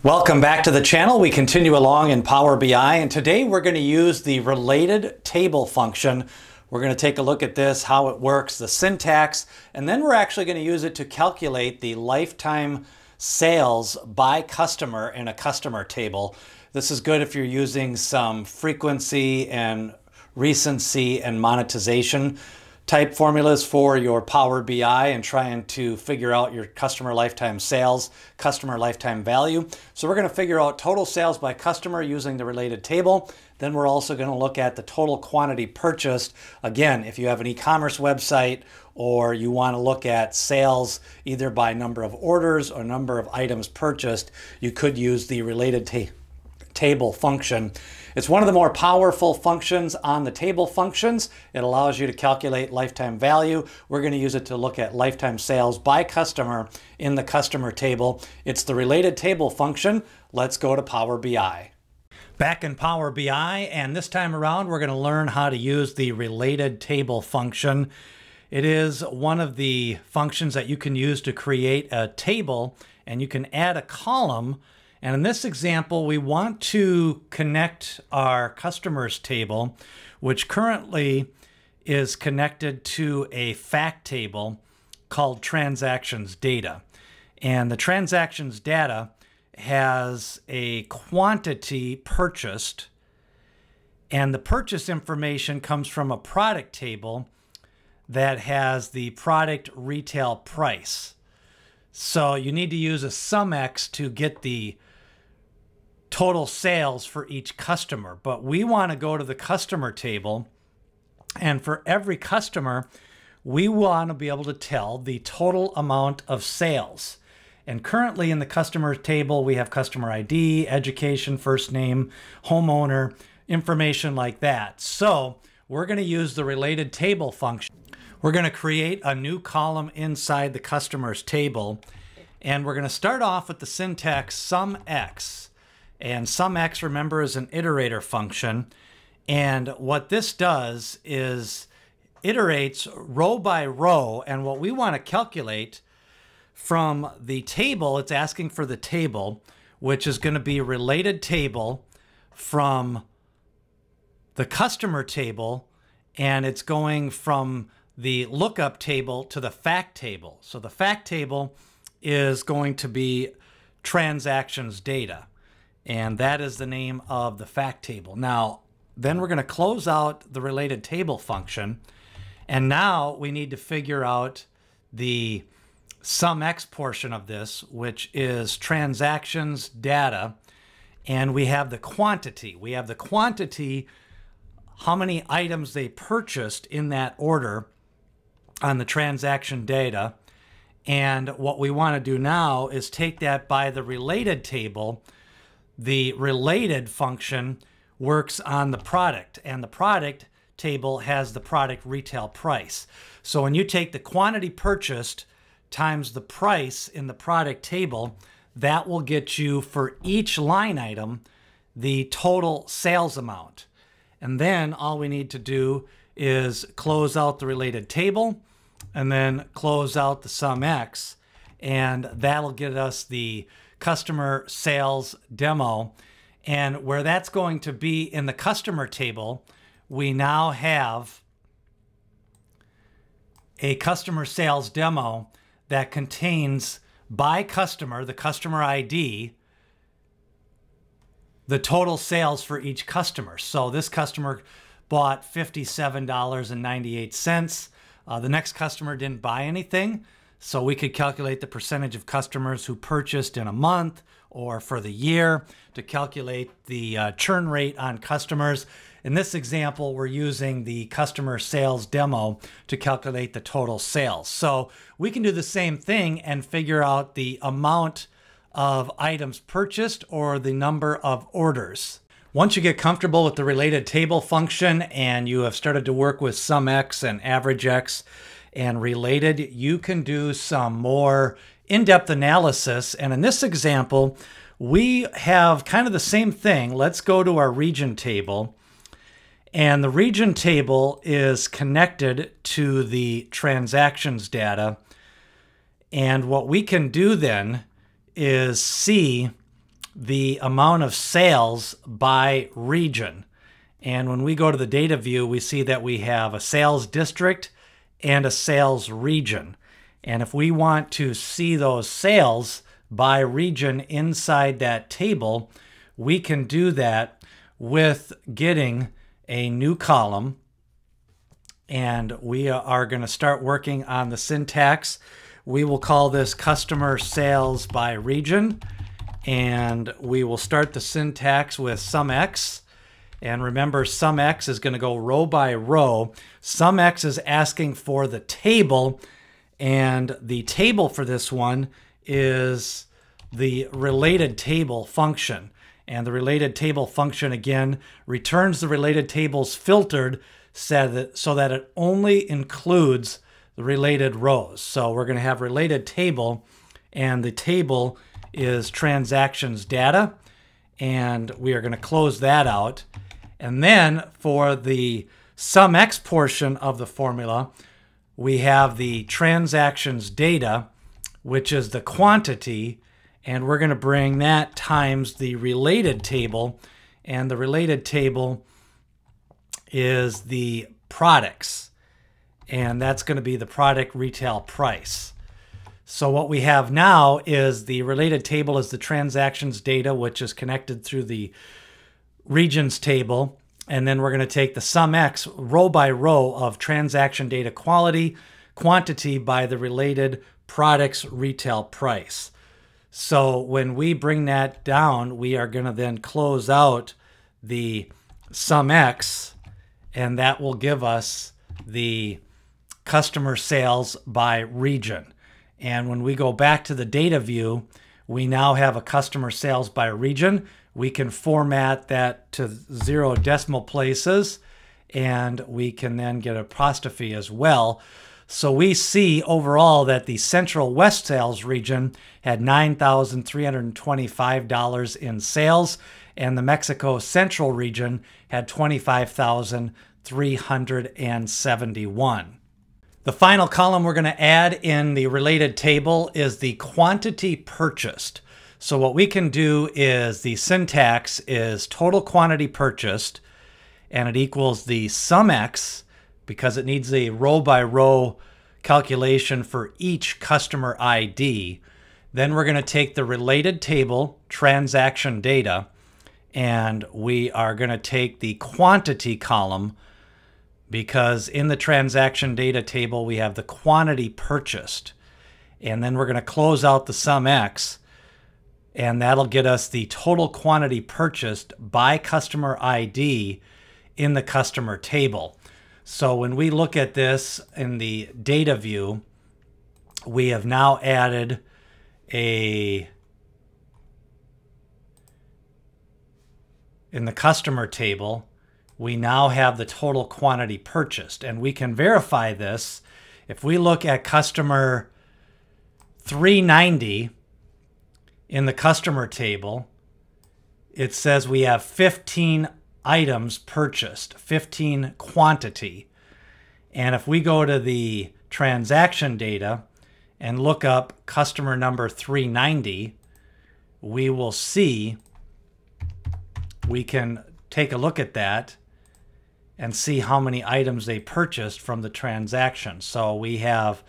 Welcome back to the channel. We continue along in Power BI, and today we're going to use the related table function. We're going to take a look at this, how it works, the syntax, and then we're actually going to use it to calculate the lifetime sales by customer in a customer table. This is good if you're using some frequency and recency and monetization type formulas for your Power BI and trying to figure out your customer lifetime sales, customer lifetime value. So we're going to figure out total sales by customer using the related table. Then we're also going to look at the total quantity purchased. Again, if you have an e-commerce website or you want to look at sales either by number of orders or number of items purchased, you could use the related table function. It's one of the more powerful functions on the table functions. It allows you to calculate lifetime value. We're going to use it to look at lifetime sales by customer in the customer table. It's the related table function. Let's go to Power BI. Back in Power BI, and this time around we're going to learn how to use the related table function. It is one of the functions that you can use to create a table, and you can add a column. And in this example, we want to connect our customers table, which currently is connected to a fact table called transactions data. And the transactions data has a quantity purchased, and the purchase information comes from a product table that has the product retail price. So you need to use a SumX to get the total sales for each customer, but we want to go to the customer table, and for every customer we want to be able to tell the total amount of sales. And currently in the customer table we have customer ID, education, first name, homeowner, information like that. So we're going to use the related table function. We're going to create a new column inside the customers table, and we're going to start off with the syntax SumX. And SumX, remember, is an iterator function. And what this does is iterates row by row. And what we want to calculate from the table, it's asking for the table, which is going to be related table from the customer table. And it's going from the lookup table to the fact table. So the fact table is going to be transactions data. And that is the name of the fact table. Now, then we're going to close out the related table function. And now we need to figure out the SumX portion of this, which is transactions data. And we have the quantity. We have the quantity, how many items they purchased in that order on the transaction data. And what we want to do now is take that by the related table. The related function works on the product, and the product table has the product retail price. So when you take the quantity purchased times the price in the product table, that will get you for each line item the total sales amount. And then all we need to do is close out the related table and then close out the SumX, and that'll get us the customer sales demo. And where that's going to be in the customer table, we now have a customer sales demo that contains by customer, the customer ID, the total sales for each customer. So this customer bought $57.98. The next customer didn't buy anything. So we could calculate the percentage of customers who purchased in a month or for the year to calculate the churn rate on customers. In this example, we're using the customer sales demo to calculate the total sales. So we can do the same thing and figure out the amount of items purchased or the number of orders. Once you get comfortable with the related table function and you have started to work with SumX and AverageX and related, you can do some more in-depth analysis. And in this example, we have kind of the same thing. Let's go to our region table. And the region table is connected to the transactions data. And what we can do then is see the amount of sales by region. And when we go to the data view, we see that we have a sales district and a sales region. And if we want to see those sales by region inside that table, we can do that with getting a new column. And we are going to start working on the syntax. We will call this customer sales by region. And we will start the syntax with SUMX. And remember, SUMX is going to go row by row. SUMX is asking for the table. And the table for this one is the Relatedtable function. And the Relatedtable function, again, returns the related tables filtered so that it only includes the related rows. So we're going to have Relatedtable, and the table is transactions data, and we are going to close that out. And then for the SUMX portion of the formula, we have the transactions data, which is the quantity, and we're going to bring that times the related table, and the related table is the products, and that's going to be the product retail price. So what we have now is the related table is the transactions data, which is connected through the regions table. And then we're going to take the SUMX row by row of transaction data quantity by the related products retail price. So when we bring that down, we are going to then close out the SUMX, and that will give us the customer sales by region. And when we go back to the data view, we now have a customer sales by region. We can format that to 0 decimal places, and we can then get apostrophe as well. So we see overall that the Central West sales region had $9,325 in sales, and the Mexico Central region had $25,371. The final column we're going to add in the related table is the quantity purchased. So what we can do is the syntax is total quantity purchased, and it equals the SUMX, because it needs a row by row calculation for each customer ID. Then we're going to take the related table transaction data, and we are going to take the quantity column, because in the transaction data table we have the quantity purchased. And then we're going to close out the SUMX, and that'll get us the total quantity purchased by customer ID in the customer table. So when we look at this in the data view, we have now added in the customer table, we now have the total quantity purchased. And we can verify this. If we look at customer 390 in the customer table, it says we have 15 items purchased, 15 quantity. And if we go to the transaction data and look up customer number 390, we will see, we can take a look at that and see how many items they purchased from the transaction. So we have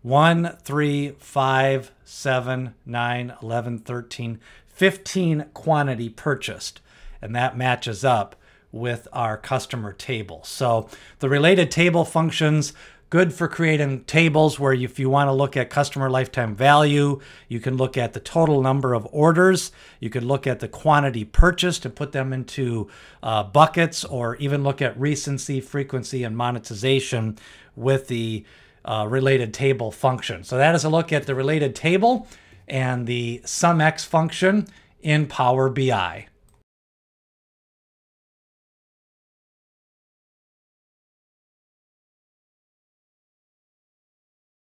1, 3, 5, 7, 9, 11, 13, 15 quantity purchased. And that matches up with our customer table. So the related table functions, good for creating tables where if you want to look at customer lifetime value, you can look at the total number of orders. You could look at the quantity purchased and put them into buckets, or even look at recency, frequency, and monetization with the related table function. So that is a look at the related table and the SUMX function in Power BI.